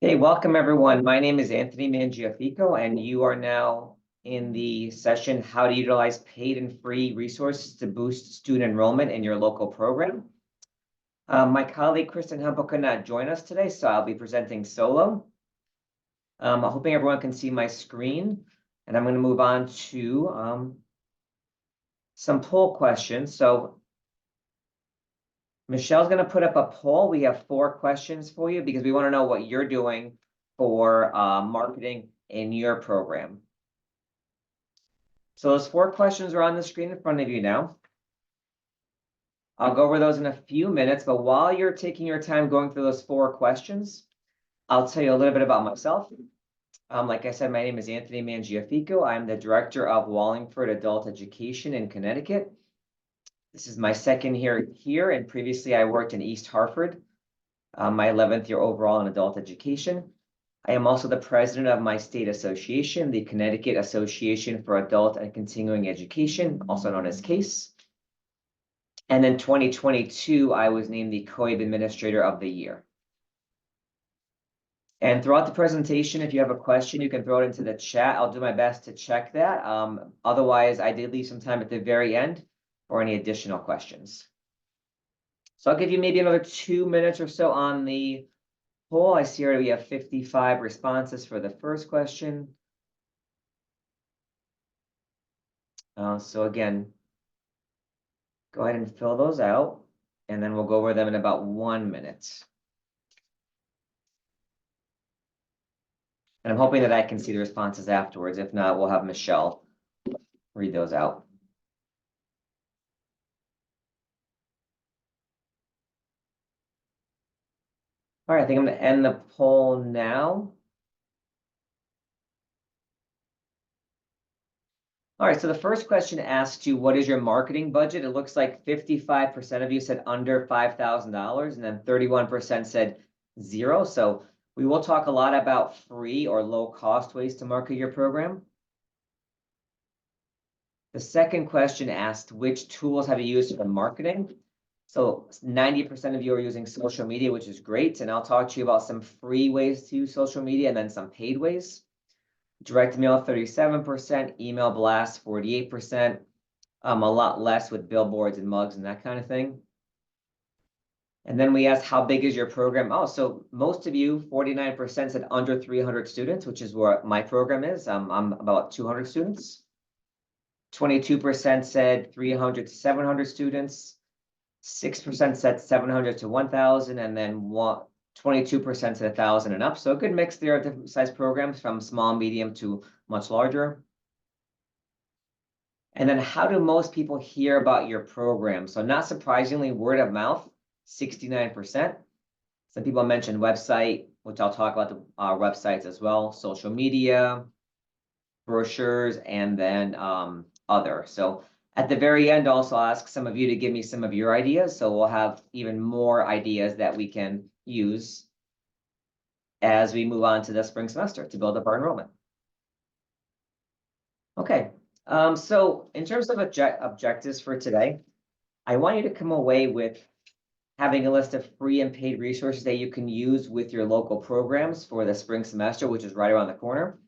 Hey, welcome everyone. My name is Anthony Mangiafico, and you are now in the session, How to Utilize Paid and Free Resources to Boost Student Enrollment in Your Local Program. My colleague, Kristen Hempel, could not join us today, so I'll be presenting solo. I'm hoping everyone can see my screen, and I'm going to move on to some poll questions. So Michelle's going to put up a poll. We have 4 questions for you because we want to know what you're doing for marketing in your program. So those 4 questions are on the screen in front of you now. I'll go over those in a few minutes, but while you're taking your time going through those 4 questions, I'll tell you a little bit about myself. Like I said, my name is Anthony Mangiafico. I'm the director of Wallingford Adult Education in Connecticut. This is my second year here, and previously I worked in East Hartford, my 11th year overall in adult education. I am also the president of my state association, the Connecticut Association for Adult and Continuing Education, also known as CASE. And in 2022, I was named the COAB Administrator of the Year. And throughout the presentation, if you have a question, you can throw it into the chat. I'll do my best to check that. Otherwise, I did leave some time at the very end for any additional questions. So I'll give you maybe another 2 minutes or so on the poll. I see already we have 55 responses for the first question. So again, go ahead and fill those out, and then we'll go over them in about 1 minute. And I'm hoping that I can see the responses afterwards. If not, we'll have Michelle read those out. All right, I think I'm going to end the poll now. All right, so the first question asks you, what is your marketing budget? It looks like 55% of you said under $5,000, and then 31% said 0. So we will talk a lot about free or low-cost ways to market your program. The second question asked, which tools have you used for marketing? So 90% of you are using social media, which is great. And I'll talk to you about some free ways to use social media and then some paid ways. Direct mail, 37%, email blasts, 48%, a lot less with billboards and mugs and that kind of thing. And then we asked, how big is your program? Oh, so most of you, 49% said under 300 students, which is where my program is. I'm about 200 students. 22% said 300 to 700 students. 6% said 700 to 1,000, and then 22% said 1,000 and up. So a good mix there of different size programs from small, medium to much larger. And then how do most people hear about your program? So not surprisingly, word of mouth, 69%. Some people mentioned website, which I'll talk about our websites as well, social media, brochures, and then other. So at the very end, also ask some of you to give me some of your ideas. So we'll have even more ideas that we can use as we move on to the spring semester to build up our enrollment. Okay, so in terms of objectives for today, I want you to come away with having a list of free and paid resources that you can use with your local programs for the spring semester, which is right around the corner.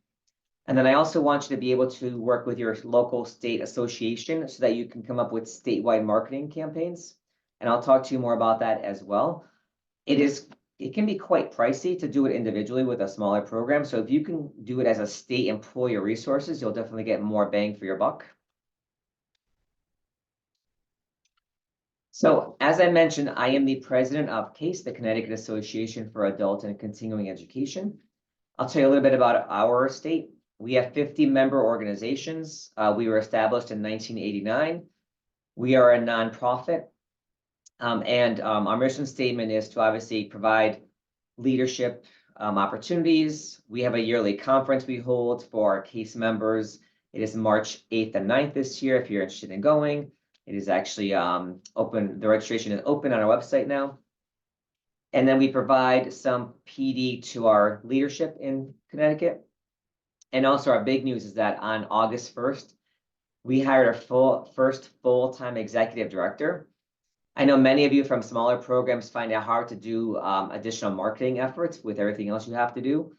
And then I also want you to be able to work with your local state association so that you can come up with statewide marketing campaigns. And I'll talk to you more about that as well. It can be quite pricey to do it individually with a smaller program. So if you can do it as a state employer resources, you'll definitely get more bang for your buck. So as I mentioned, I am the president of CASE, the Connecticut Association for Adult and Continuing Education. I'll tell you a little bit about our state. We have 50 member organizations. We were established in 1989. We are a nonprofit. And our mission statement is to obviously provide leadership opportunities. We have a yearly conference we hold for our CASE members. It is March 8th and 9th this year if you're interested in going. It is actually open. The registration is open on our website now. And then we provide some PD to our leadership in Connecticut. And also our big news is that on August 1st, we hired our first full-time executive director. I know many of you from smaller programs find it hard to do additional marketing efforts with everything else you have to do.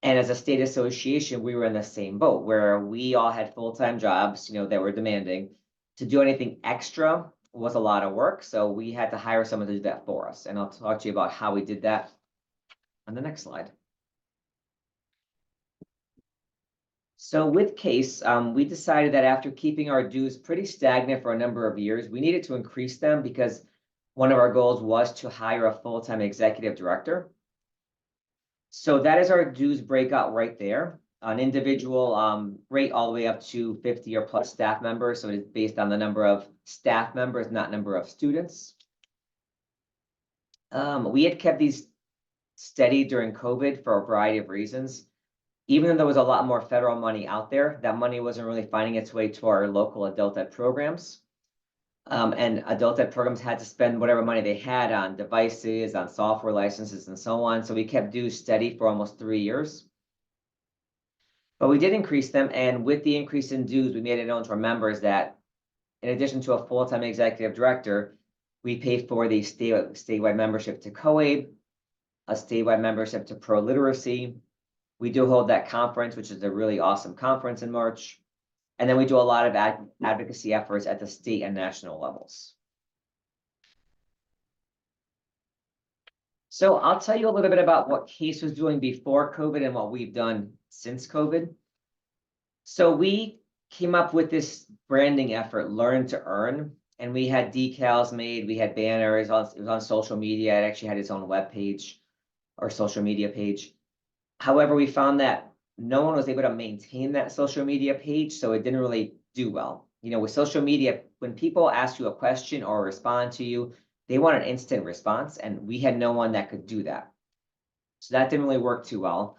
And as a state association, we were in the same boat where we all had full-time jobs, that were demanding. To do anything extra was a lot of work. So we had to hire someone to do that for us. And I'll talk to you about how we did that on the next slide. So with CASE, we decided that after keeping our dues pretty stagnant for a number of years, we needed to increase them because one of our goals was to hire a full-time executive director. So that is our dues breakout right there. An individual rate all the way up to 50 or plus staff members. So it is based on the number of staff members, not number of students. We had kept these steady during COVID for a variety of reasons. Even though there was a lot more federal money out there, that money wasn't really finding its way to our local adult ed programs. And adult ed programs had to spend whatever money they had on devices, on software licenses, and so on. So we kept dues steady for almost 3 years. But we did increase them, and with the increase in dues, we made it known to our members that in addition to a full-time executive director, we pay for the statewide membership to COABE, a statewide membership to Pro Literacy. We do hold that conference, which is a really awesome conference in March. And then we do a lot of advocacy efforts at the state and national levels. So I'll tell you a little bit about what CASE was doing before COVID and what we've done since COVID. So we came up with this branding effort, Learn to Earn, and we had decals made, we had banners, it was on social media, it actually had its own web page or social media page. However, we found that no one was able to maintain that social media page, so it didn't really do well. With social media, when people ask you a question or respond to you, they want an instant response, and we had no one that could do that. So that didn't really work too well.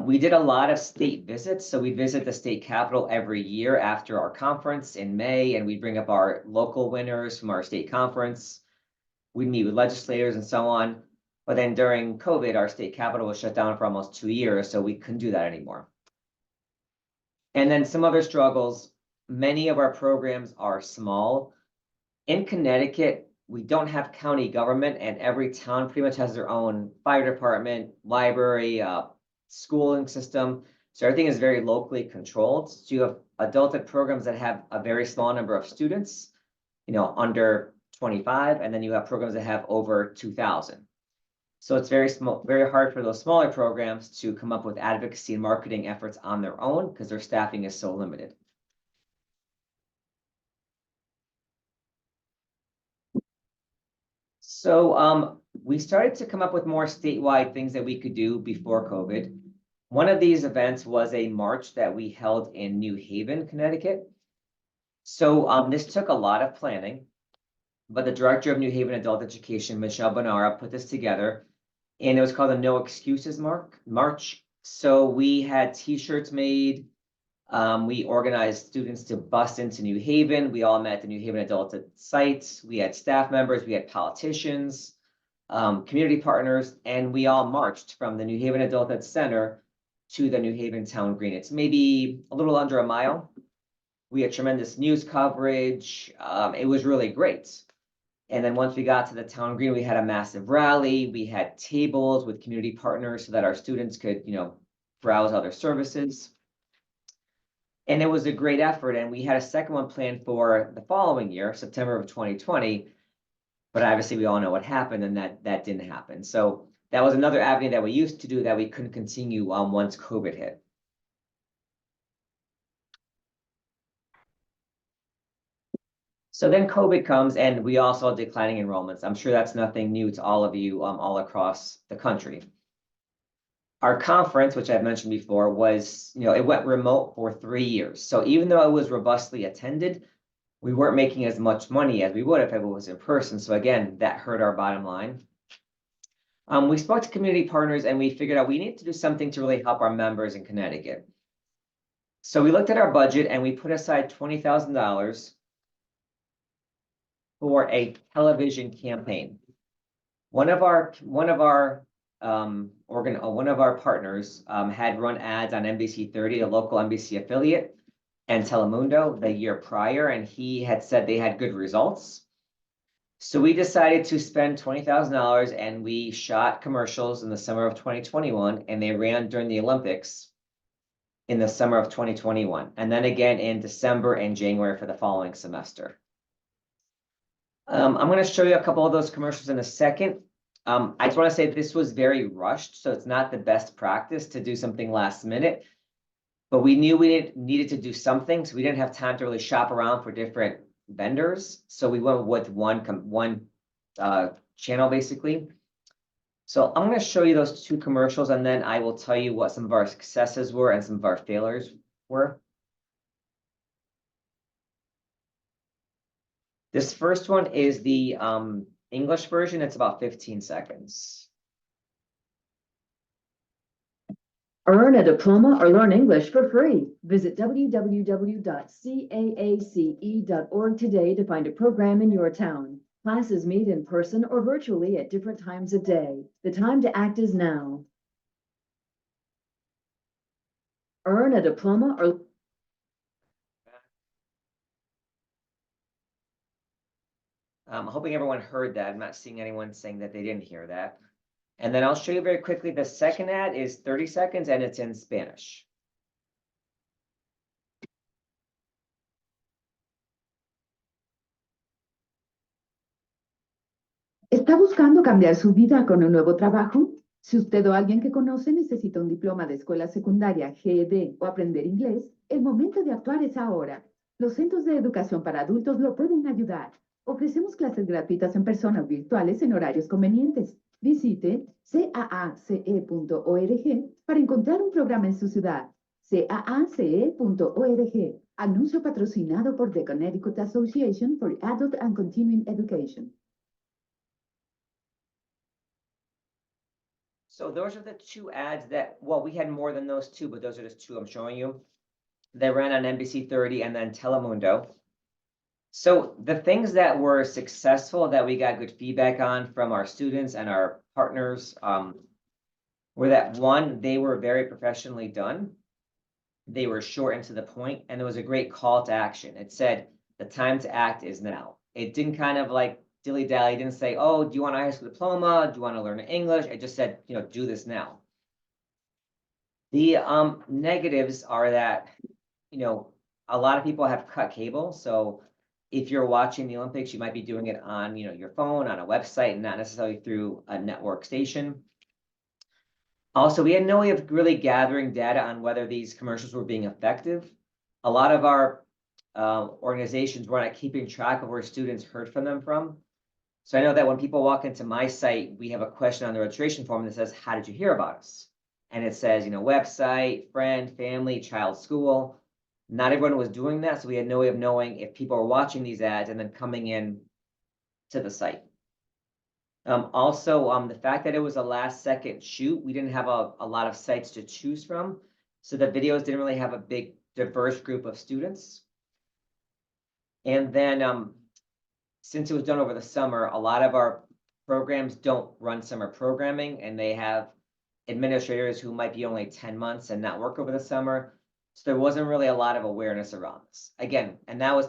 We did a lot of state visits. So we visit the state capitol every year after our conference in May, and we bring up our local winners from our state conference. We meet with legislators and so on. But then during COVID, our state capitol was shut down for almost 2 years, so we couldn't do that anymore. And then some other struggles. Many of our programs are small. In Connecticut, we don't have county government, and every town pretty much has their own fire department, library, schooling system. So everything is very locally controlled. So you have adult ed programs that have a very small number of students, under 25, and then you have programs that have over 2,000. So it's very small, very hard for those smaller programs to come up with advocacy and marketing efforts on their own because their staffing is so limited. So we started to come up with more statewide things that we could do before COVID. One of these events was a march that we held in New Haven, Connecticut. So this took a lot of planning, but the director of New Haven Adult Education, Michelle Bonara, put this together. And it was called the No Excuses March. So we had T-shirts made. We organized students to bus into New Haven. We all met at the New Haven Adult Ed site. We had staff members, we had politicians, community partners, and we all marched from the New Haven Adult Ed Center to the New Haven Town Green. It's maybe a little under a mile. We had tremendous news coverage. It was really great. And then once we got to the town green, we had a massive rally. We had tables with community partners so that our students could, browse other services. And it was a great effort. And we had a second one planned for the following year, September of 2020. But obviously, we all know what happened, and that didn't happen. So that was another avenue that we used to do that we couldn't continue once COVID hit. So then COVID comes, and we all saw declining enrollments. I'm sure that's nothing new to all of you all across the country. Our conference, which I've mentioned before, was, it went remote for 3 years. So even though it was robustly attended, we weren't making as much money as we would if it was in person. So again, that hurt our bottom line. We spoke to community partners, and we figured out we need to do something to really help our members in Connecticut. So we looked at our budget, and we put aside $20,000 for a television campaign. One of our partners had run ads on NBC 30, a local NBC affiliate, and Telemundo the year prior, and he had said they had good results. So we decided to spend $20,000 and we shot commercials in the summer of 2021 and they ran during the Olympics in the summer of 2021, and then again in December and January for the following semester. I'm going to show you a couple of those commercials in a second. I just want to say this was very rushed, so it's not the best practice to do something last minute. But we knew we needed to do something, so we didn't have time to really shop around for different vendors. So we went with one channel basically. So I'm going to show you those two commercials, and then I will tell you what some of our successes were and some of our failures were. This first one is the English version. It's about 15 seconds. Earn a diploma or learn English for free. Visit www.caace.org today to find a program in your town. Classes meet in person or virtually at different times of day. The time to act is now. Earn a diploma or... I'm hoping everyone heard that. I'm not seeing anyone saying that they didn't hear that. And then I'll show you very quickly. The second ad is 30 seconds and it's in Spanish. ¿Está buscando cambiar su vida con un nuevo trabajo? Si usted o alguien que conoce necesita un diploma de escuela secundaria, GED o aprender inglés, el momento de actuar es ahora. Los centros de educación para adultos lo pueden ayudar. Ofrecemos clases gratuitas en persona o virtuales en horarios convenientes. Visite caace.org para encontrar un programa en su ciudad. caace.org. Anuncio patrocinado por the Connecticut Association for Adult and Continuing Education. So those are the two ads that, well, we had more than those two, but those are just two I'm showing you. They ran on NBC 30 and then Telemundo. So the things that were successful that we got good feedback on from our students and our partners were that, one, they were very professionally done. They were short and to the point, and there was a great call to action. It said, the time to act is now. It didn't kind of like dilly-dally. It didn't say, oh, do you want a high school diploma? Do you want to learn English? It just said, do this now. The negatives are that, a lot of people have cut cable. So if you're watching the Olympics, you might be doing it on, your phone, on a website, and not necessarily through a network station. Also, we had no way of really gathering data on whether these commercials were being effective. A lot of our organizations were not keeping track of where students heard from them from. So I know that when people walk into my site, we have a question on the registration form that says, how did you hear about us? And it says, website, friend, family, child, school. Not everyone was doing that, so we had no way of knowing if people were watching these ads and then coming in to the site. Also, the fact that it was a last-second shoot, we didn't have a lot of sites to choose from, so the videos didn't really have a big, diverse group of students. And then, since it was done over the summer, a lot of our programs don't run summer programming, and they have administrators who might be only 10 months and not work over the summer. So there wasn't really a lot of awareness around this. Again, and that was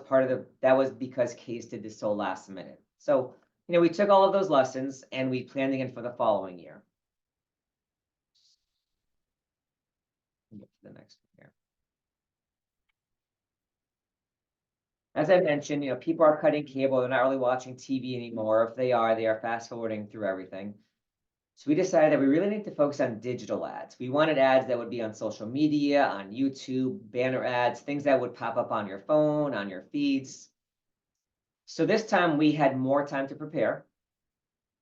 because Case did this so last minute. So, we took all of those lessons and we planned again for the following year. Get to the next one here. As I mentioned, people are cutting cable. They're not really watching TV anymore. If they are fast forwarding through everything. So we decided that we really need to focus on digital ads. We wanted ads that would be on social media, on YouTube, banner ads, things that would pop up on your phone, on your feeds. So this time we had more time to prepare.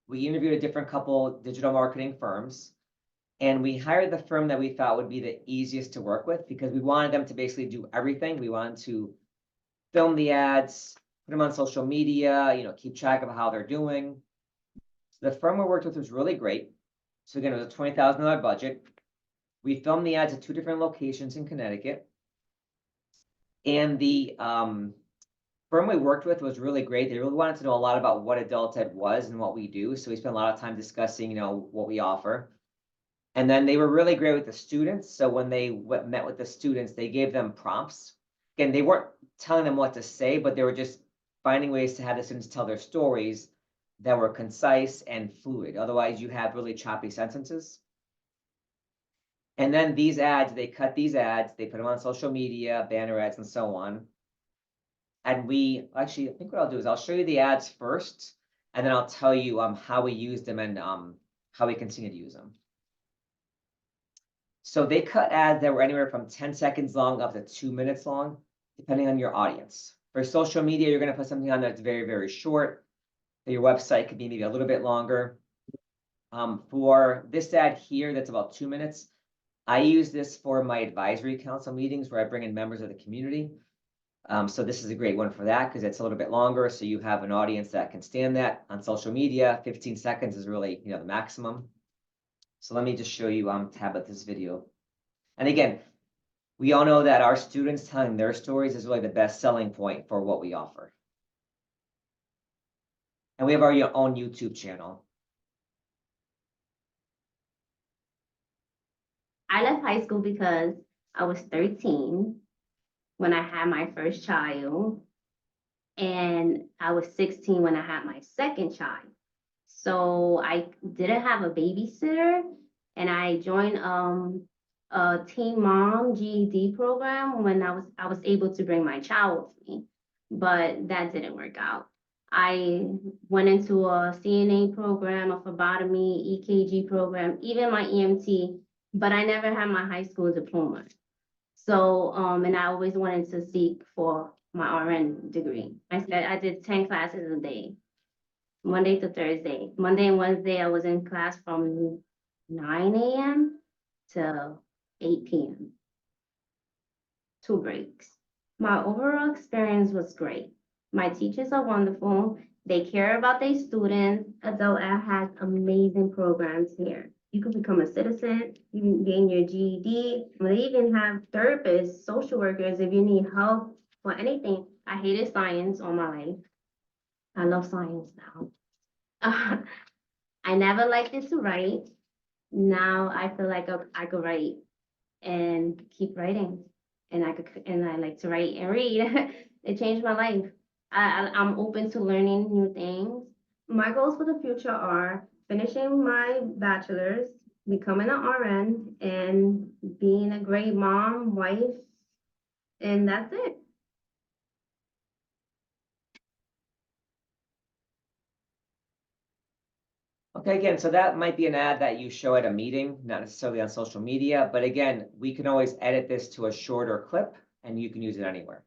We interviewed a different couple digital marketing firms, and we hired the firm that we thought would be the easiest to work with because we wanted them to basically do everything. We wanted to film the ads, put them on social media, keep track of how they're doing. The firm we worked with was really great. So again, it was a $20,000 budget. We filmed the ads at 2 different locations in Connecticut. And the firm we worked with was really great. They really wanted to know a lot about what Adult Ed was and what we do. So we spent a lot of time discussing, what we offer. And then they were really great with the students. So when they met with the students, they gave them prompts. Again, they weren't telling them what to say, but they were just finding ways to have the students tell their stories that were concise and fluid. Otherwise, you have really choppy sentences. And then these ads, they cut these ads, they put them on social media, banner ads, and so on. And we actually, I think what I'll do is I'll show you the ads first, and then I'll tell you how we use them and how we continue to use them. So they cut ads that were anywhere from 10 seconds long up to 2 minutes long, depending on your audience. For social media, you're going to put something on that's very, very short. For your website could be maybe a little bit longer. For this ad here, that's about 2 minutes. I use this for my advisory council meetings where I bring in members of the community. So this is a great one for that because it's a little bit longer. So you have an audience that can stand that. On social media, 15 seconds is really, the maximum. So let me just show you tab at this video. And again, we all know that our students telling their stories is really the best selling point for what we offer. And we have our own YouTube channel. I left high school because I was 13 when I had my first child, and I was 16 when I had my second child. So I didn't have a babysitter, and I joined a Teen Mom GED program when I was able to bring my child with me, but that didn't work out. I went into a CNA program, a phlebotomy, EKG program, even my EMT, but I never had my high school diploma. So, and I always wanted to seek for my RN degree. I did 10 classes a day, Monday to Thursday. Monday and Wednesday, I was in class from 9 a.m. to 8 p.m. 2 breaks. My overall experience was great. My teachers are wonderful. They care about their students. Adult Ed has amazing programs here. You can become a citizen, you can gain your GED. They even have therapists, social workers, if you need help for anything. I hated science all my life. I love science now. I never liked it to write. Now I feel like I could write and keep writing. And I like to write and read. It changed my life. I'm open to learning new things. My goals for the future are finishing my bachelor's, becoming an RN, and being a great mom, wife, and that's it. Okay, again, so that might be an ad that you show at a meeting, not necessarily on social media, but again, we can always edit this to a shorter clip and you can use it anywhere.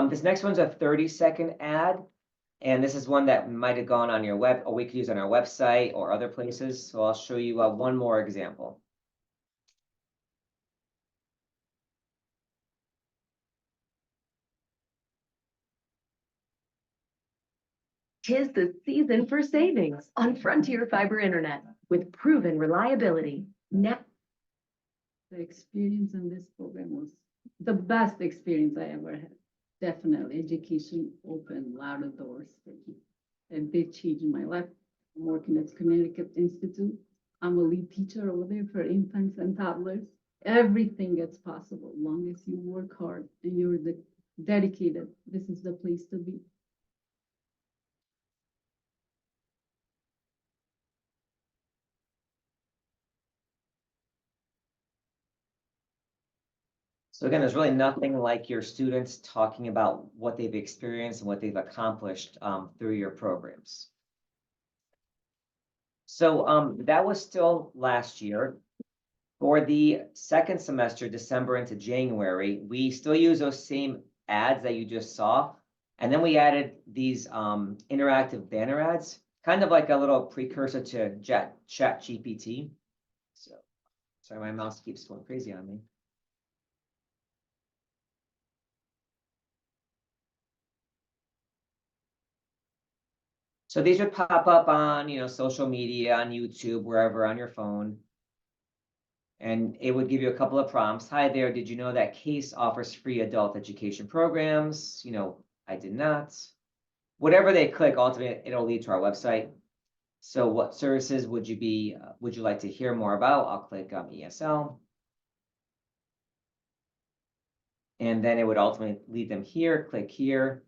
This next one's a 30-second ad, and this is one that might have gone on your web, or we could use on our website or other places. So I'll show you one more example. Tis the season for savings on Frontier Fiber Internet with proven reliability. Now, the experience in this program was the best experience I ever had. Definitely, education opened louder doors for me. A big change in my life. I'm working at Connecticut Institute. I'm a lead teacher over there for infants and toddlers. Everything gets possible, as long as you work hard and you're dedicated. This is the place to be. So again, there's really nothing like your students talking about what they've experienced and what they've accomplished through your programs. So that was still last year. For the second semester, December into January, we still use those same ads that you just saw. And then we added these interactive banner ads, kind of like a little precursor to ChatGPT. So, sorry, my mouse keeps going crazy on me. So these would pop up on, social media, on YouTube, wherever on your phone. And it would give you a couple of prompts. Hi there, did you know that CASE offers free adult education programs? I did not. Whatever they click, ultimately, it'll lead to our website. So what services would you like to hear more about? I'll click ESL. And then it would ultimately lead them here, click here.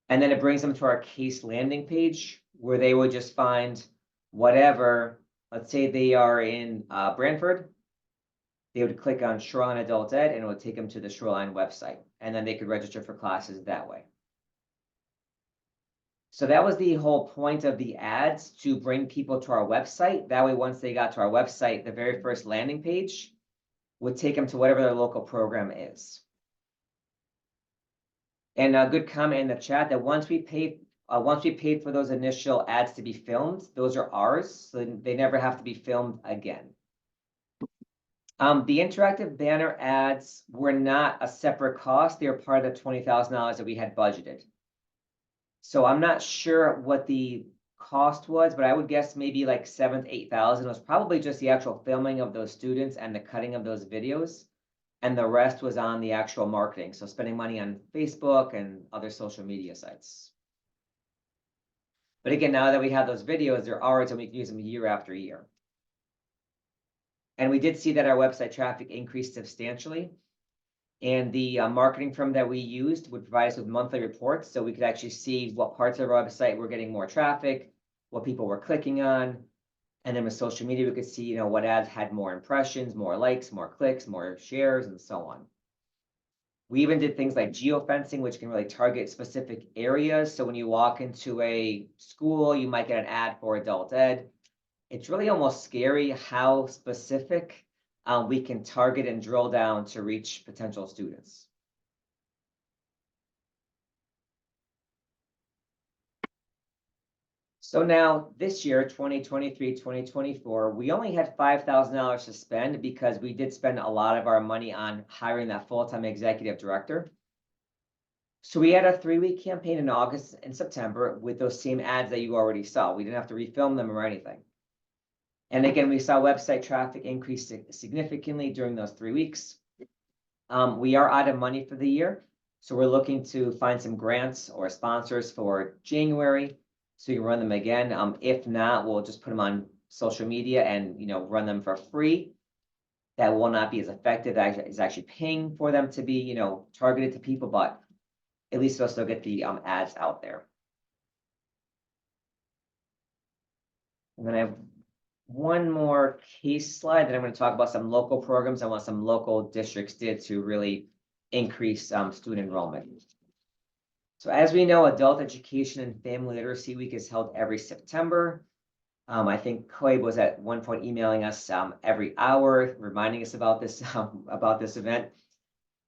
And then it brings them to our case landing page where they would just find whatever, let's say they are in Brantford. They would click on Shoreline Adult Ed and it would take them to the Shoreline website. And then they could register for classes that way. So that was the whole point of the ads, to bring people to our website. That way, once they got to our website, the very first landing page would take them to whatever their local program is. And a good comment in the chat that once we paid for those initial ads to be filmed, those are ours, so they never have to be filmed again. The interactive banner ads were not a separate cost. They were part of the $20,000 that we had budgeted. So I'm not sure what the cost was, but I would guess maybe like $7,000 to $8,000 was probably just the actual filming of those students and the cutting of those videos. And the rest was on the actual marketing. So spending money on Facebook and other social media sites. But again, now that we have those videos, they're ours and we can use them year after year. And we did see that our website traffic increased substantially. And the marketing firm that we used would provide us with monthly reports, so we could actually see what parts of our website were getting more traffic, what people were clicking on. And then with social media, we could see, what ads had more impressions, more likes, more clicks, more shares, and so on. We even did things like geofencing, which can really target specific areas. So when you walk into a school, you might get an ad for adult ed. It's really almost scary how specific we can target and drill down to reach potential students. So now this year, 2023, 2024, we only had $5,000 to spend because we did spend a lot of our money on hiring that full-time executive director. So we had a 3-week campaign in August and September with those same ads that you already saw. We didn't have to refilm them or anything. And again, we saw website traffic increase significantly during those 3 weeks. We are out of money for the year, so we're looking to find some grants or sponsors for January, so you can run them again. If not, we'll just put them on social media and run them for free. That will not be as effective as is actually paying for them to be targeted to people, but at least they'll still get the ads out there. And then I have one more case slide that I'm going to talk about some local programs and what some local districts did to really increase student enrollment. So as we know, Adult Education and Family Literacy Week is held every September. I think COIB was at one point emailing us every hour, reminding us about this event.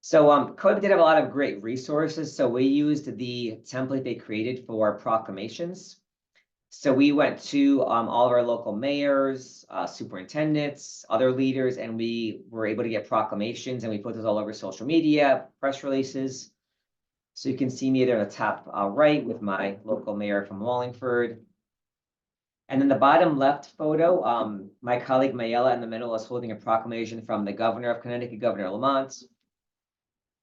So COIB did have a lot of great resources. So we used the template they created for proclamations. So we went to all of our local mayors, superintendents, other leaders, and we were able to get proclamations, and we put those all over social media, press releases. So you can see me there in the top right with my local mayor from Wallingford. And then the bottom left photo, my colleague Mayela in the middle is holding a proclamation from the governor of Connecticut, Governor Lamont.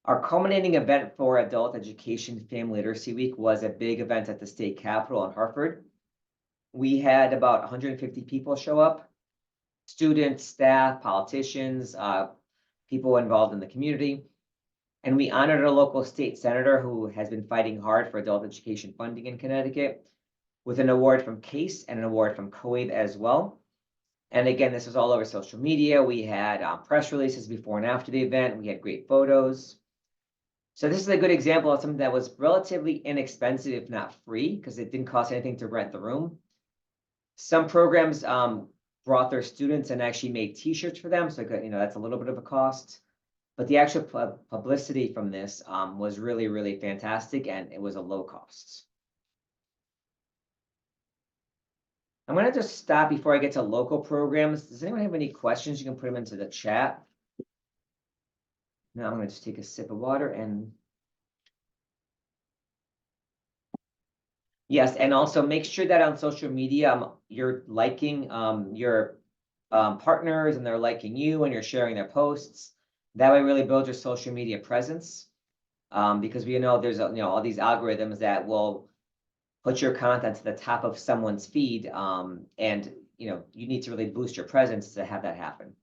Our culminating event for Adult Education Family Literacy Week was a big event at the state capitol in Hartford. We had about 150 people show up, students, staff, politicians, people involved in the community. And we honored a local state senator who has been fighting hard for adult education funding in Connecticut with an award from CASE and an award from COIB as well. And again, this was all over social media. We had press releases before and after the event. We had great photos. So this is a good example of something that was relatively inexpensive, if not free, because it didn't cost anything to rent the room. Some programs brought their students and actually made T-shirts for them. So that's a little bit of a cost. But the actual publicity from this was really, really fantastic, and it was a low cost. I'm going to just stop before I get to local programs. Does anyone have any questions? You can put them into the chat. Now I'm going to just take a sip of water and yes, and also make sure that on social media you're liking your partners and they're liking you and you're sharing their posts. That way really build your social media presence because we know there's all these algorithms that will put your content to the top of someone's feed and you need to really boost your presence to have that happen.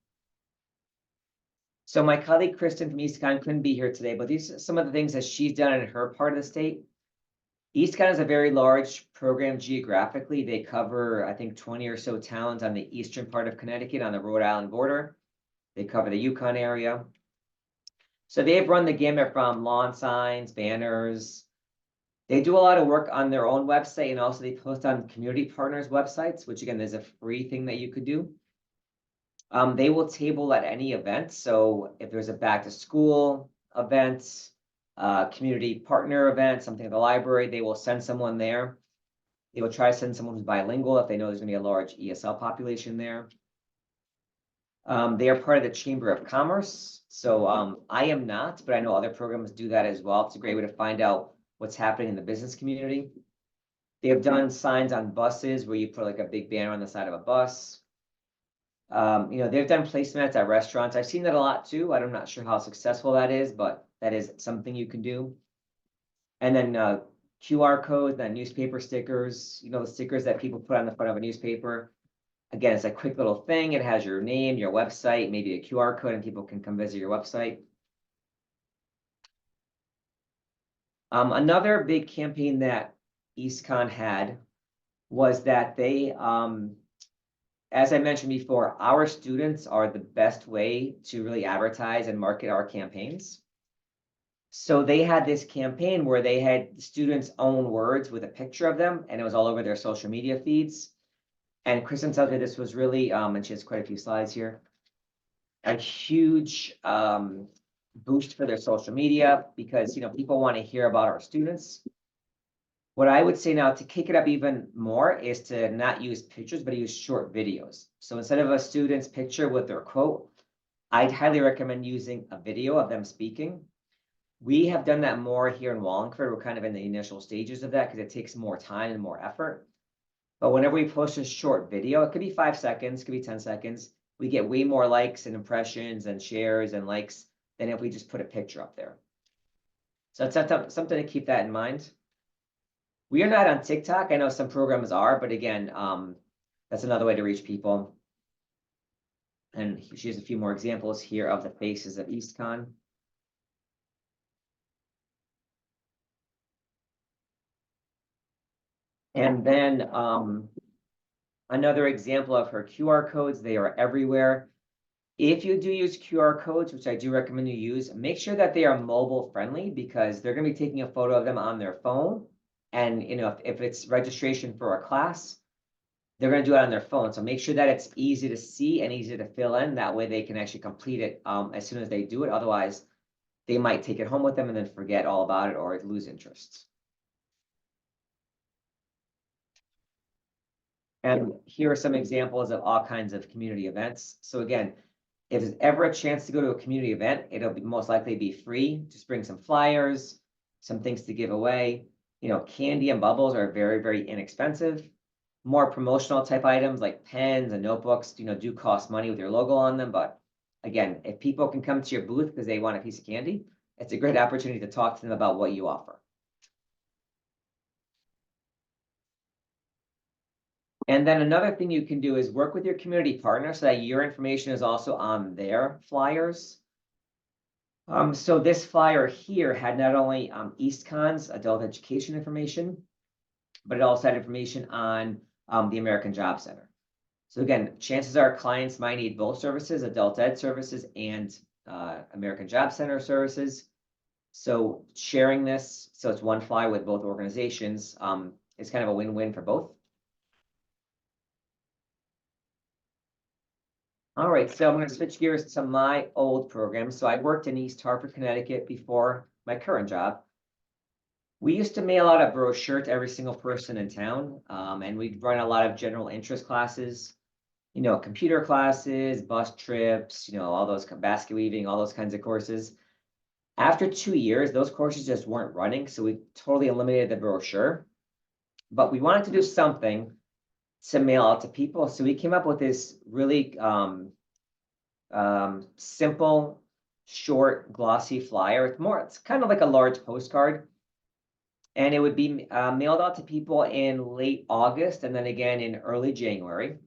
So my colleague Kristen from EastCon couldn't be here today, but these are some of the things that she's done in her part of the state. EastCon is a very large program geographically. They cover, I think, 20 or so towns on the eastern part of Connecticut on the Rhode Island border. They cover the Yukon area. So they've run the gamut from lawn signs, banners. They do a lot of work on their own website, and also they post on community partners' websites, which again is a free thing that you could do. They will table at any event. So if there's a back to school event, community partner event, something at the library, they will send someone there. They will try to send someone who's bilingual if they know there's gonna be a large ESL population there. They are part of the Chamber of Commerce. So I am not, but I know other programs do that as well. It's a great way to find out what's happening in the business community. They have done signs on buses where you put like a big banner on the side of a bus. They've done placemats at restaurants. I've seen that a lot too. I'm not sure how successful that is, but that is something you can do. And then QR codes, then newspaper stickers, the stickers that people put on the front of a newspaper. Again, it's a quick little thing. It has your name, your website, maybe a QR code, and people can come visit your website. Another big campaign that EastCon had was that they, as I mentioned before, our students are the best way to really advertise and market our campaigns. So they had this campaign where they had students' own words with a picture of them, and it was all over their social media feeds. And Kristen tells me this was really, and she has quite a few slides here, a huge boost for their social media because, people want to hear about our students. What I would say now to kick it up even more is to not use pictures, but use short videos. So instead of a student's picture with their quote, I'd highly recommend using a video of them speaking. We have done that more here in Wallingford. We're kind of in the initial stages of that because it takes more time and more effort. But whenever we post a short video, it could be 5 seconds, it could be 10 seconds. We get way more likes and impressions and shares and likes than if we just put a picture up there. So it's something to keep that in mind. We are not on TikTok. I know some programs are, but again, that's another way to reach people. And she has a few more examples here of the faces of EastCon. And then another example of her QR codes, they are everywhere. If you do use QR codes, which I do recommend you use, make sure that they are mobile friendly because they're going to be taking a photo of them on their phone. And if it's registration for a class, they're going to do it on their phone. So make sure that it's easy to see and easy to fill in. That way they can actually complete it as soon as they do it. Otherwise, they might take it home with them and then forget all about it or lose interest. And here are some examples of all kinds of community events. So again, if there's ever a chance to go to a community event, it'll most likely be free. Just bring some flyers, some things to give away. Candy and bubbles are very, very inexpensive. More promotional type items like pens and notebooks, do cost money with your logo on them. But again, if people can come to your booth because they want a piece of candy, it's a great opportunity to talk to them about what you offer. And then another thing you can do is work with your community partner so that your information is also on their flyers. So this flyer here had not only EastCon's adult education information, but it also had information on the American Job Center. So again, chances are clients might need both services, adult ed services and American Job Center services. So sharing this, so it's one flyer with both organizations, is kind of a win-win for both. All right, so I'm going to switch gears to my old program. So I worked in East Hartford, Connecticut before my current job. We used to mail out a brochure to every single person in town, and we'd run a lot of general interest classes, computer classes, bus trips, all those basket weaving, all those kinds of courses. After 2 years, those courses just weren't running, so we totally eliminated the brochure. But we wanted to do something to mail out to people, so we came up with this really simple, short, glossy flyer. It's kind of like a large postcard. And it would be mailed out to people in late August and then again in early January.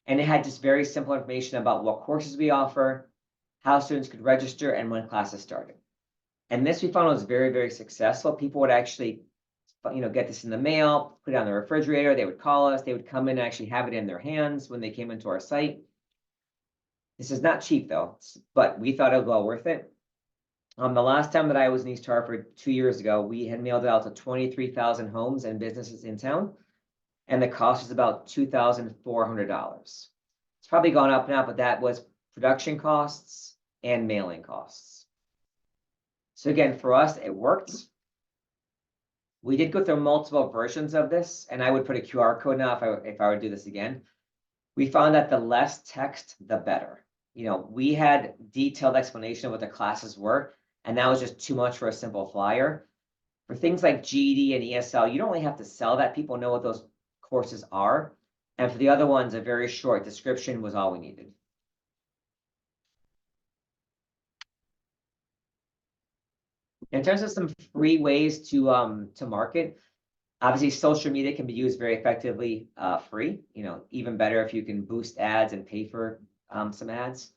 And it had just very simple information about what courses we offer, how students could register, and when classes started. And this we found was very, very successful. People would actually get this in the mail, put it on the refrigerator. They would call us. They would come in and actually have it in their hands when they came into our site. This is not cheap though, but we thought it was well worth it. The last time that I was in East Hartford 2 years ago, we had mailed it out to 23,000 homes and businesses in town, and the cost was about $2,400. It's probably gone up now, but that was production costs and mailing costs. So again, for us, it worked. We did go through multiple versions of this, and I would put a QR code now if I would do this again. We found that the less text, the better. We had detailed explanation of what the classes were, and that was just too much for a simple flyer. For things like GED and ESL, you don't really have to sell that. People know what those courses are. And for the other ones, a very short description was all we needed. In terms of some free ways to market, obviously social media can be used very effectively free. Even better if you can boost ads and pay for some ads.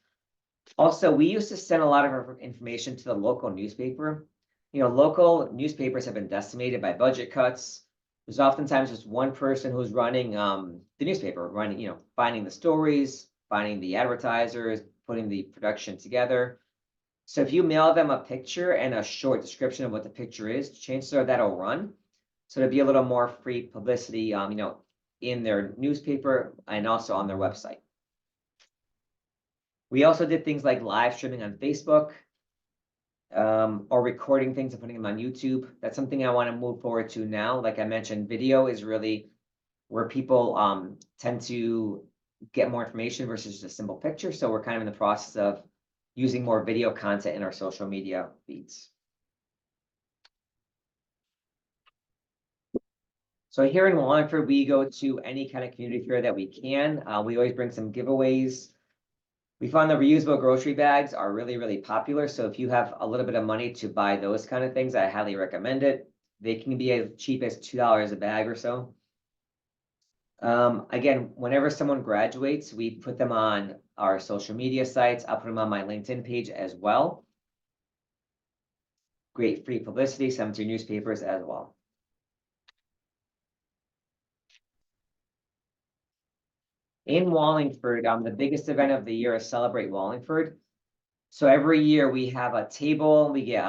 Also, we used to send a lot of our information to the local newspaper. Local newspapers have been decimated by budget cuts. There's oftentimes just one person who's running the newspaper, finding the stories, finding the advertisers, putting the production together. So if you mail them a picture and a short description of what the picture is, chances are that'll run. So there'll be a little more free publicity, in their newspaper and also on their website. We also did things like live streaming on Facebook, or recording things and putting them on YouTube. That's something I want to move forward to now. Like I mentioned, video is really where people tend to get more information versus just a simple picture. So we're kind of in the process of using more video content in our social media feeds. So here in Wallingford, we go to any kind of community fair that we can. We always bring some giveaways. We found the reusable grocery bags are really, really popular. So if you have a little bit of money to buy those kind of things, I highly recommend it. They can be as cheap as $2 a bag or so. Again, whenever someone graduates, we put them on our social media sites. I'll put them on my LinkedIn page as well. Great free publicity, some to newspapers as well. In Wallingford, the biggest event of the year is Celebrate Wallingford. So every year we have a table. We get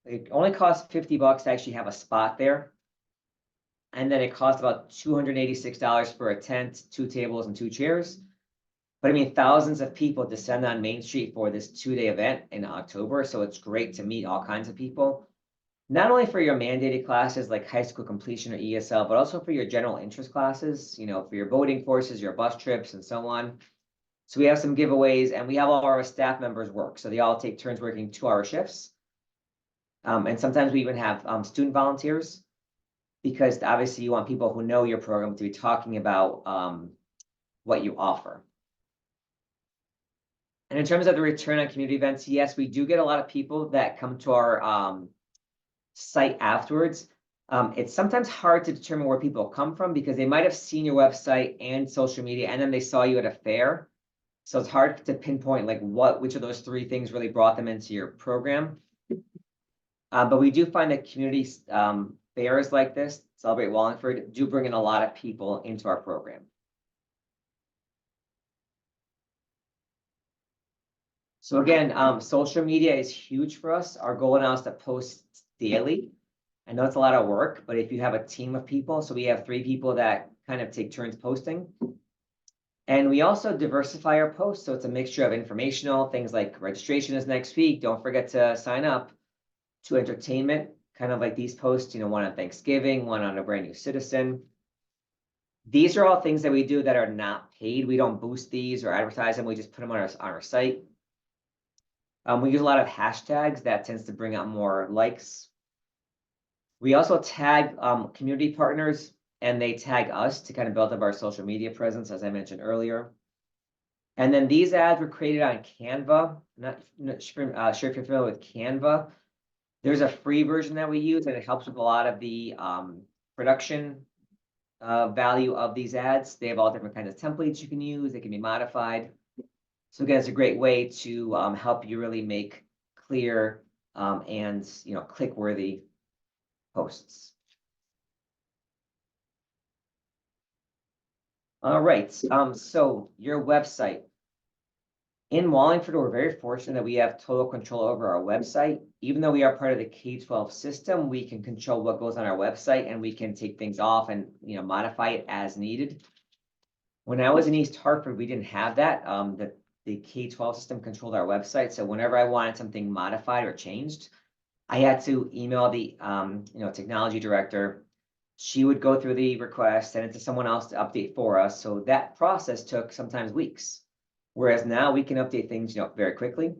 it only costs $50 to actually have a spot there. And then it costs about $286 for a tent, 2 tables, and 2 chairs. But I mean, thousands of people descend on Main Street for this 2-day event in October. So it's great to meet all kinds of people, not only for your mandated classes like high school completion or ESL, but also for your general interest classes, for your boating courses, your bus trips, and so on. So we have some giveaways, and we have all our staff members work. So they all take turns working 2-hour shifts. And sometimes we even have student volunteers, because obviously you want people who know your program to be talking about what you offer. And in terms of the return on community events, yes, we do get a lot of people that come to our site afterwards. It's sometimes hard to determine where people come from, because they might have seen your website and social media, and then they saw you at a fair. So it's hard to pinpoint like which of those 3 things really brought them into your program. But we do find that community fairs like this, Celebrate Wallingford, do bring in a lot of people into our program. So again, social media is huge for us. Our goal now is to post daily. I know it's a lot of work, but if you have a team of people, so we have 3 people that kind of take turns posting. And we also diversify our posts. So it's a mixture of informational things like registration is next week, don't forget to sign up, to entertainment, kind of like these posts, one on Thanksgiving, one on a brand new citizen. These are all things that we do that are not paid. We don't boost these or advertise them. We just put them on our site. We use a lot of hashtags that tends to bring out more likes. We also tag community partners, and they tag us to kind of build up our social media presence, as I mentioned earlier. And then these ads were created on Canva. Not sure if you're familiar with Canva. There's a free version that we use, and it helps with a lot of the production value of these ads. They have all different kinds of templates you can use. They can be modified. So again, it's a great way to help you really make clear and click-worthy posts. All right, so your website. In Wallingford, we're very fortunate that we have total control over our website. Even though we are part of the K-12 system, we can control what goes on our website and we can take things off and, modify it as needed. When I was in East Hartford, we didn't have that. The K-12 system controlled our website. So whenever I wanted something modified or changed, I had to email the, technology director. She would go through the request, send it to someone else to update for us. So that process took sometimes weeks. Whereas now we can update things, very quickly.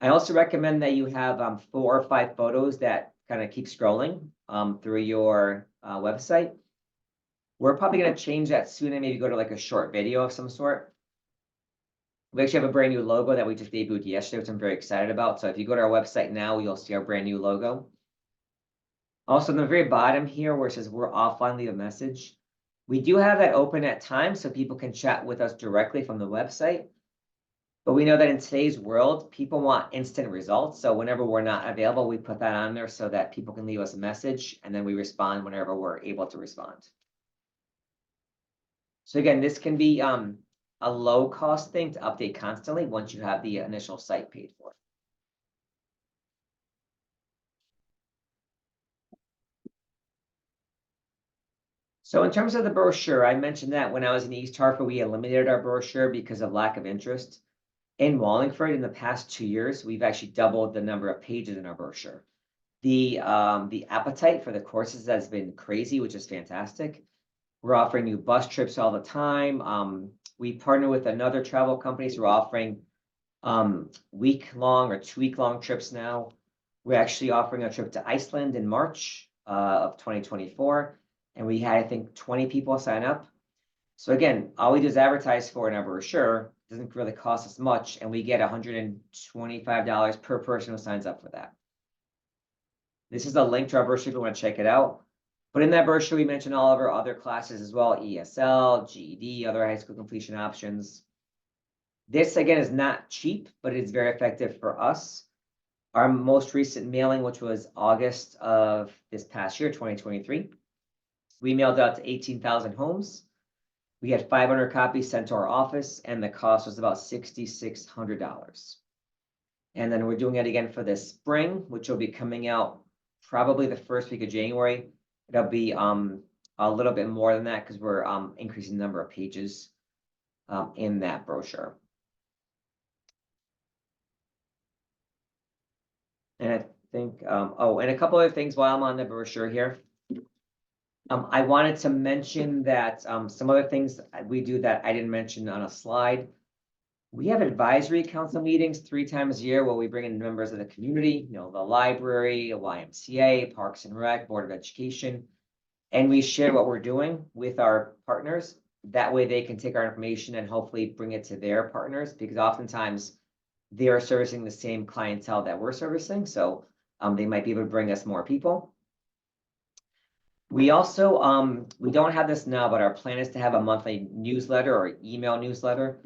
I also recommend that you have 4 or 5 photos that kind of keep scrolling through your website. We're probably going to change that soon and maybe go to like a short video of some sort. We actually have a brand new logo that we just debuted yesterday, which I'm very excited about. So if you go to our website now, you'll see our brand new logo. Also, on the very bottom here, where it says we're offline, leave a message. We do have that open at times so people can chat with us directly from the website. But we know that in today's world, people want instant results. So whenever we're not available, we put that on there so that people can leave us a message and then we respond whenever we're able to respond. So again, this can be a low cost thing to update constantly once you have the initial site paid for. So in terms of the brochure, I mentioned that when I was in East Hartford, we eliminated our brochure because of lack of interest. In Wallingford, in the past 2 years, we've actually doubled the number of pages in our brochure. The appetite for the courses has been crazy, which is fantastic. We're offering new bus trips all the time. We partner with another travel company, so we're offering week-long or 2-week-long trips now. We're actually offering a trip to Iceland in March of 2024, and we had, I think, 20 people sign up. So again, all we do is advertise for in our brochure. It doesn't really cost us much, and we get $125 per person who signs up for that. This is a link to our brochure if you want to check it out. But in that brochure, we mentioned all of our other classes as well, ESL, GED, other high school completion options. This, again, is not cheap, but it's very effective for us. Our most recent mailing, which was August of this past year, 2023, we mailed out to 18,000 homes. We had 500 copies sent to our office, and the cost was about $6,600. And then we're doing it again for this spring, which will be coming out probably the first week of January. It'll be a little bit more than that because we're increasing the number of pages in that brochure. And I think, and a couple other things while I'm on the brochure here. I wanted to mention that some other things we do that I didn't mention on a slide. We have advisory council meetings 3 times a year where we bring in members of the community, the library, YMCA, Parks and Rec, Board of Education, and we share what we're doing with our partners. That way they can take our information and hopefully bring it to their partners, because oftentimes they are servicing the same clientele that we're servicing. So they might be able to bring us more people. We also, we don't have this now, but our plan is to have a monthly newsletter or email newsletter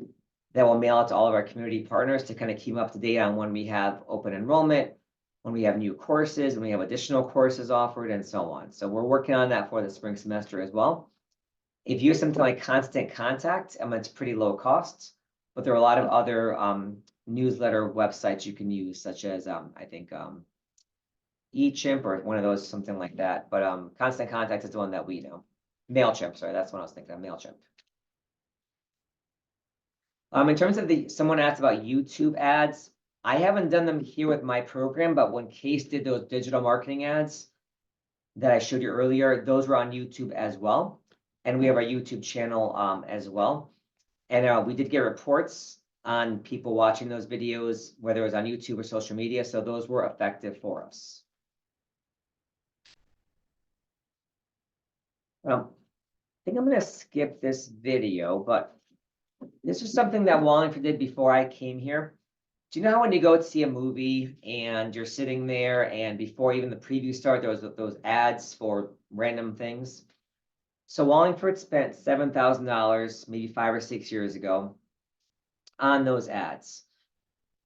that will mail out to all of our community partners to kind of keep up to date on when we have open enrollment, when we have new courses, when we have additional courses offered, and so on. So we're working on that for the spring semester as well. If you use something like Constant Contact, it's pretty low cost, but there are a lot of other newsletter websites you can use, such as I think eChimp or one of those, something like that. But Constant Contact is the one that we know. MailChimp, sorry, that's what I was thinking of, MailChimp. In terms of someone asked about YouTube ads. I haven't done them here with my program, but when Case did those digital marketing ads that I showed you earlier, those were on YouTube as well. And we have our YouTube channel as well. And we did get reports on people watching those videos, whether it was on YouTube or social media. So those were effective for us. I think I'm going to skip this video, but this is something that Wallingford did before I came here. Do you know how when you go to see a movie and you're sitting there and before even the preview start, there was those ads for random things? So Wallingford spent $7,000 maybe 5 or 6 years ago on those ads.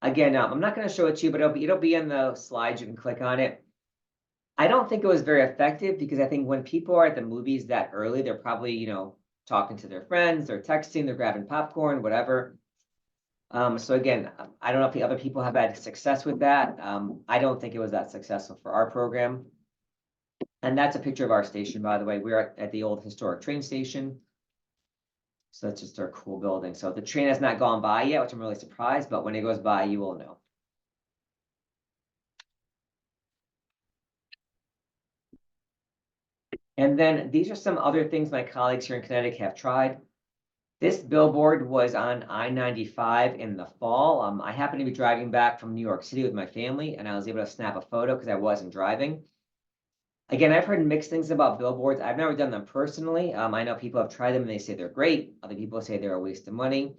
Again, I'm not going to show it to you, but it'll be in the slides. You can click on it. I don't think it was very effective because I think when people are at the movies that early, they're probably, talking to their friends, they're texting, they're grabbing popcorn, whatever. So again, I don't know if the other people have had success with that. I don't think it was that successful for our program. And that's a picture of our station, by the way. We're at the old historic train station. So that's just our cool building. So the train has not gone by yet, which I'm really surprised, but when it goes by, you will know. And then these are some other things my colleagues here in Connecticut have tried. This billboard was on I-95 in the fall. I happened to be driving back from New York City with my family, and I was able to snap a photo because I wasn't driving. Again, I've heard mixed things about billboards. I've never done them personally. I know people have tried them and they say they're great. Other people say they're a waste of money.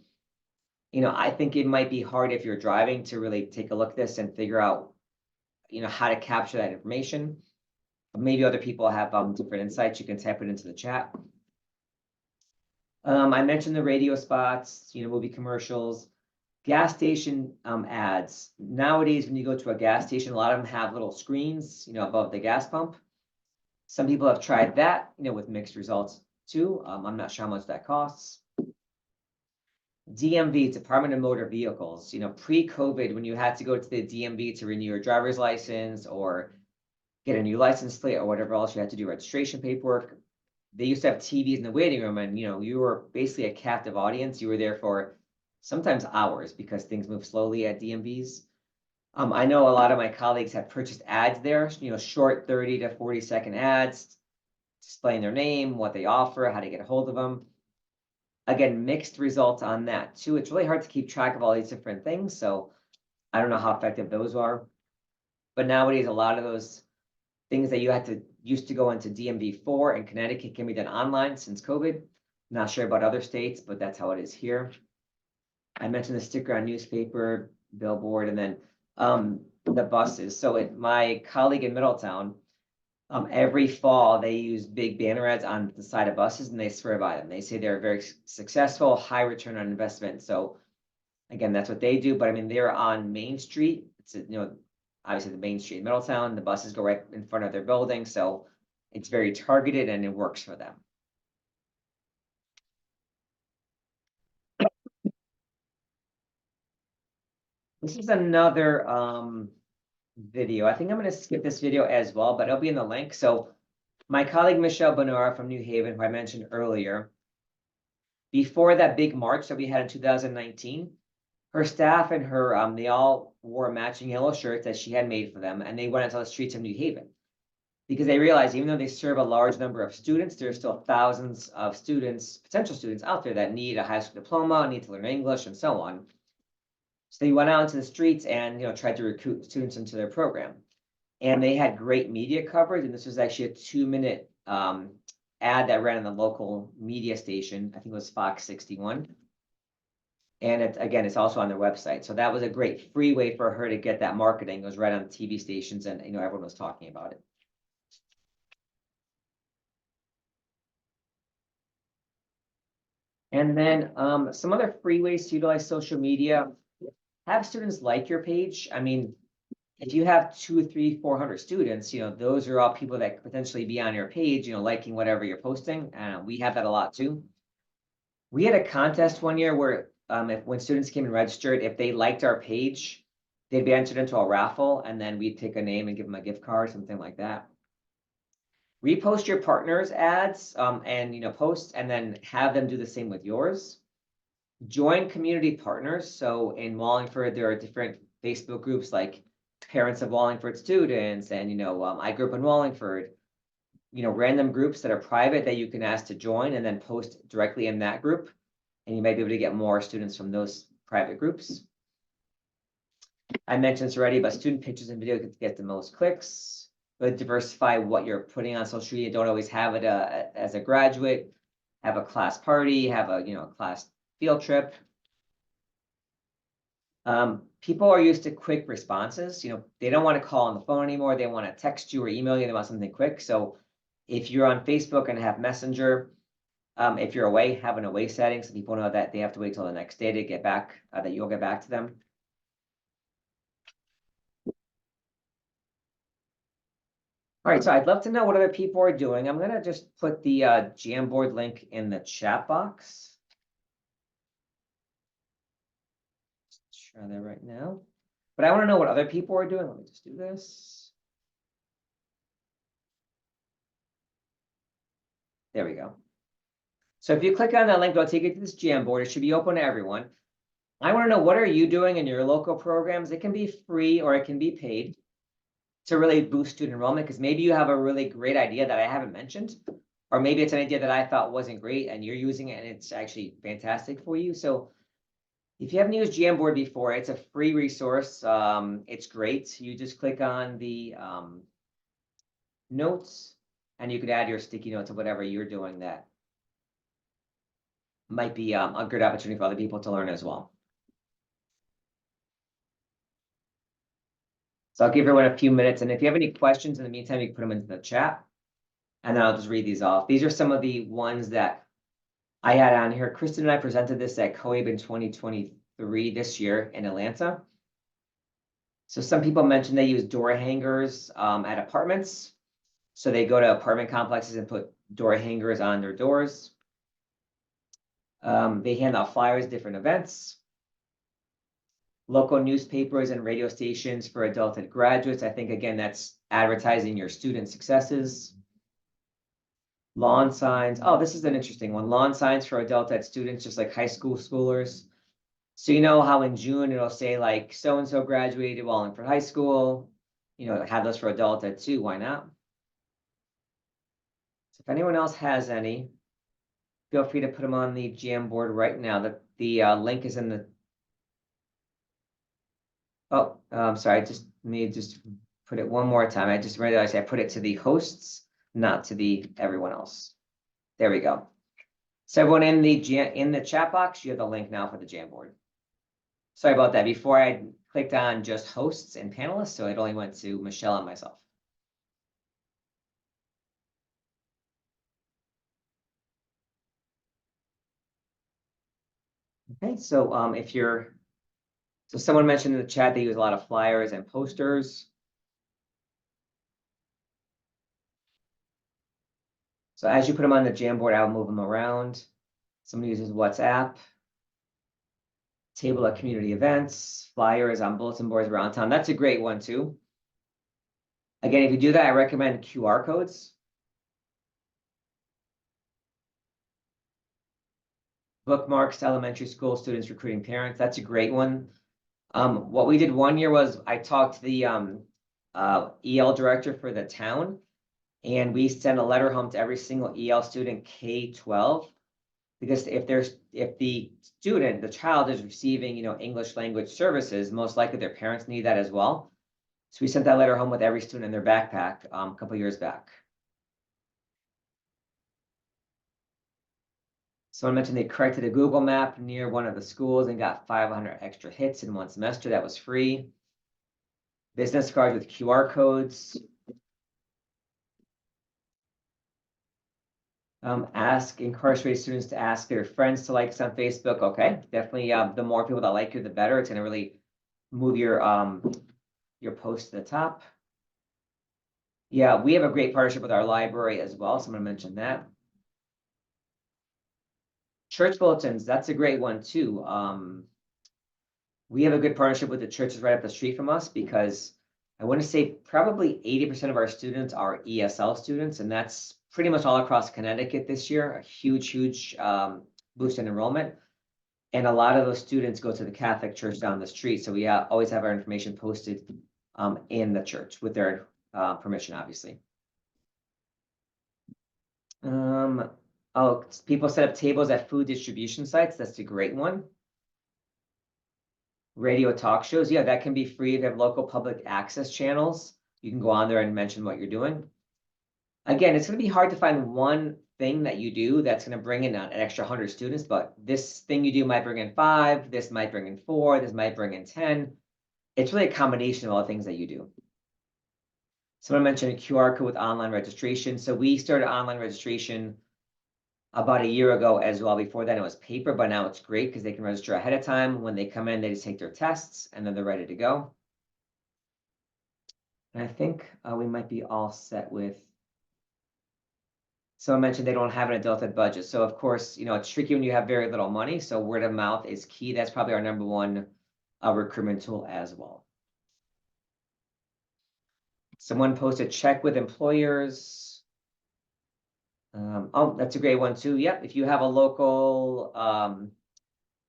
I think it might be hard if you're driving to really take a look at this and figure out, how to capture that information. Maybe other people have different insights. You can type it into the chat. I mentioned the radio spots, movie commercials, gas station ads. Nowadays, when you go to a gas station, a lot of them have little screens, above the gas pump. Some people have tried that, with mixed results too. I'm not sure how much that costs. DMV, Department of Motor Vehicles, pre-COVID, when you had to go to the DMV to renew your driver's license or get a new license plate or whatever else you had to do registration paperwork, they used to have TVs in the waiting room, and you were basically a captive audience. You were there for sometimes hours because things move slowly at DMVs. I know a lot of my colleagues have purchased ads there, short 30 to 40-second ads, displaying their name, what they offer, how to get a hold of them. Again, mixed results on that too. It's really hard to keep track of all these different things, so I don't know how effective those are. But nowadays, a lot of those things that you used to go into DMV for in Connecticut can be done online since COVID. Not sure about other states, but that's how it is here. I mentioned the sticker on newspaper, billboard, and then the buses. So my colleague in Middletown, every fall they use big banner ads on the side of buses and they swear by them. They say they're very successful, high return on investment. So again, that's what they do. But I mean, they're on Main Street. It's obviously the Main Street in Middletown. The buses go right in front of their building, so it's very targeted and it works for them. This is another video. I think I'm going to skip this video as well, but it'll be in the link. So my colleague Michelle Bonora from New Haven, who I mentioned earlier, before that big march that we had in 2019, her staff and her, they all wore matching yellow shirts that she had made for them, and they went into the streets of New Haven because they realized even though they serve a large number of students, there's still thousands of students, potential students out there that need a high school diploma, need to learn English, and so on. So they went out into the streets and tried to recruit students into their program. And they had great media coverage, and this was actually a 2-minute ad that ran on the local media station. I think it was Fox 61. And it's also on their website. So that was a great free way for her to get that marketing. It was right on the TV stations, and everyone was talking about it. And then some other free ways to utilize social media. Have students like your page. I mean, if you have 200, 300, 400 students, those are all people that could potentially be on your page, liking whatever you're posting. We have that a lot too. We had a contest one year where when students came and registered, if they liked our page, they'd be entered into a raffle, and then we'd pick a name and give them a gift card, something like that. Repost your partners' ads and post, and then have them do the same with yours. Join community partners. So in Wallingford, there are different Facebook groups like Parents of Wallingford Students, and I grew up in Wallingford. Random groups that are private that you can ask to join and then post directly in that group, and you might be able to get more students from those private groups. I mentioned this already, but student pictures and video get the most clicks. But diversify what you're putting on social media. Don't always have it as a graduate. Have a class party. Have a class field trip. People are used to quick responses. They don't want to call on the phone anymore. They want to text you or email you. They want something quick. So if you're on Facebook and have Messenger, if you're away, have an away setting so people know that they have to wait till the next day to get back, that you'll get back to them. All right, so I'd love to know what other people are doing. I'm gonna just put the Jamboard link in the chat box. Try that right now. But I want to know what other people are doing. Let me just do this. There we go. So if you click on that link, it'll take you to this Jamboard. It should be open to everyone. I want to know, what are you doing in your local programs? It can be free or it can be paid to really boost student enrollment, because maybe you have a really great idea that I haven't mentioned, or maybe it's an idea that I thought wasn't great and you're using it and it's actually fantastic for you. So if you haven't used Jamboard before, it's a free resource. It's great. You just click on the notes and you could add your sticky notes of whatever you're doing that might be a good opportunity for other people to learn as well. So I'll give everyone a few minutes, and if you have any questions in the meantime, you can put them into the chat, and then I'll just read these off. These are some of the ones that I had on here. Kristen and I presented this at COAB in 2023 this year in Atlanta. So some people mentioned they use door hangers at apartments. So they go to apartment complexes and put door hangers on their doors. They hand out flyers, different events. Local newspapers and radio stations for adulthood graduates. I think, again, that's advertising your student successes. Lawn signs. Oh, this is an interesting one. Lawn signs for adult ed students, just like high schoolers. So you know how in June it'll say like so-and-so graduated Wallingford High School. You know, have those for adult ed too. Why not? So if anyone else has any, feel free to put them on the Jamboard right now. The link is in the. Oh, I'm sorry. Let me just put it one more time. I just realized I put it to the hosts, not to the everyone else. There we go. So everyone in the chat box, you have the link now for the Jamboard. Sorry about that. Before I clicked on just hosts and panelists, so it only went to Michelle and myself. Okay, so so someone mentioned in the chat they use a lot of flyers and posters. So as you put them on the Jamboard, I'll move them around. Someone uses WhatsApp, table at community events, flyers on bulletin boards around town. That's a great one too. Again, if you do that, I recommend QR codes. Bookmarks to elementary school students recruiting parents. That's a great one. What we did one year was I talked to the EL director for the town, and we sent a letter home to every single EL student K-12, because if the student, the child is receiving, English language services, most likely their parents need that as well. So we sent that letter home with every student in their backpack a couple years back. Someone mentioned they corrected a Google map near one of the schools and got 500 extra hits in one semester. That was free. Business cards with QR codes. Ask incarcerated students to ask their friends to like us on Facebook. Okay, definitely. The more people that like you, the better. It's going to really move your post to the top. Yeah, we have a great partnership with our library as well. Someone mentioned that. Church bulletins, that's a great one too. We have a good partnership with the churches right up the street from us, because I want to say probably 80% of our students are ESL students, and that's pretty much all across Connecticut this year. A huge boost in enrollment. And a lot of those students go to the Catholic church down the street. So we always have our information posted in the church with their permission, obviously. Oh, people set up tables at food distribution sites. That's a great one. Radio talk shows. Yeah, that can be free. If you have local public access channels, you can go on there and mention what you're doing. Again, it's going to be hard to find one thing that you do that's going to bring in an extra 100 students, but this thing you do might bring in 5, this might bring in 4, this might bring in 10. It's really a combination of all the things that you do. Someone mentioned a QR code with online registration. So we started online registration about a year ago as well. Before then it was paper, but now it's great because they can register ahead of time. When they come in, they just take their tests and then they're ready to go. And I think we might be all set with. Someone mentioned they don't have an adult ed budget. So of course, it's tricky when you have very little money. So word of mouth is key. That's probably our number one recruitment tool as well. Someone posted check with employers. Oh, that's a great one too. Yep. If you have a local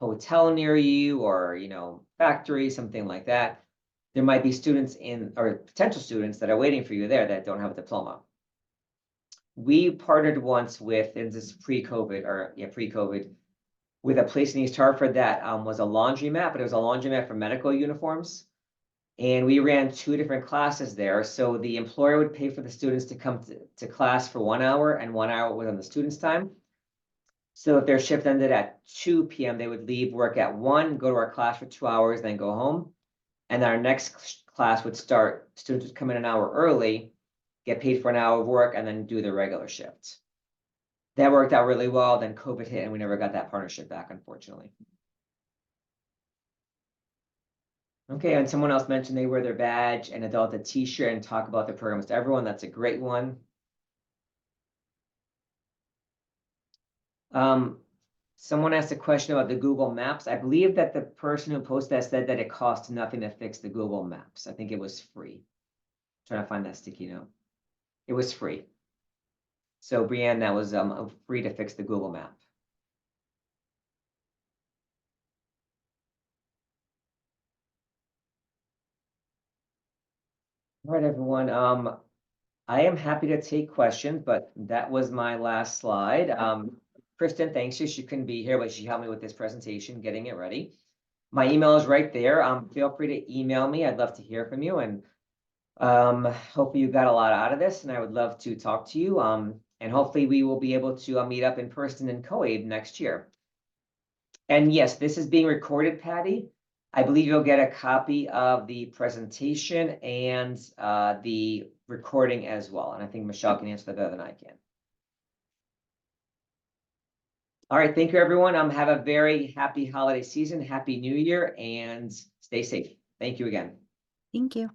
hotel near you or, factory, something like that, there might be students or potential students that are waiting for you there that don't have a diploma. We partnered once with, and this is pre-COVID, with a place in East Hartford that was a laundromat, but it was a laundromat for medical uniforms. And we ran 2 different classes there. So the employer would pay for the students to come to class for 1 hour, and 1 hour was on the students' time. So if their shift ended at 2 p.m., they would leave work at 1, go to our class for 2 hours, then go home. And our next class would start, students would come in an hour early, get paid for an hour of work, and then do the regular shift. That worked out really well. Then COVID hit and we never got that partnership back, unfortunately. Okay, and someone else mentioned they wear their badge and adult ed t-shirt and talk about the programs to everyone. That's a great one. Someone asked a question about the Google Maps. I believe that the person who posted that said that it cost nothing to fix the Google Maps. I think it was free. Trying to find that sticky note. It was free. So Brianne, that was free to fix the Google Map. All right, everyone. I am happy to take questions, but that was my last slide. Kristen, thanks you. She couldn't be here, but she helped me with this presentation, getting it ready. My email is right there. Feel free to email me. I'd love to hear from you, and hopefully you got a lot out of this, and I would love to talk to you. And hopefully we will be able to meet up in person in COABE next year. And yes, this is being recorded, Patty. I believe you'll get a copy of the presentation and the recording as well. And I think Michelle can answer that better than I can. All right, thank you, everyone. Have a very happy holiday season, happy new year, and stay safe. Thank you again. Thank you.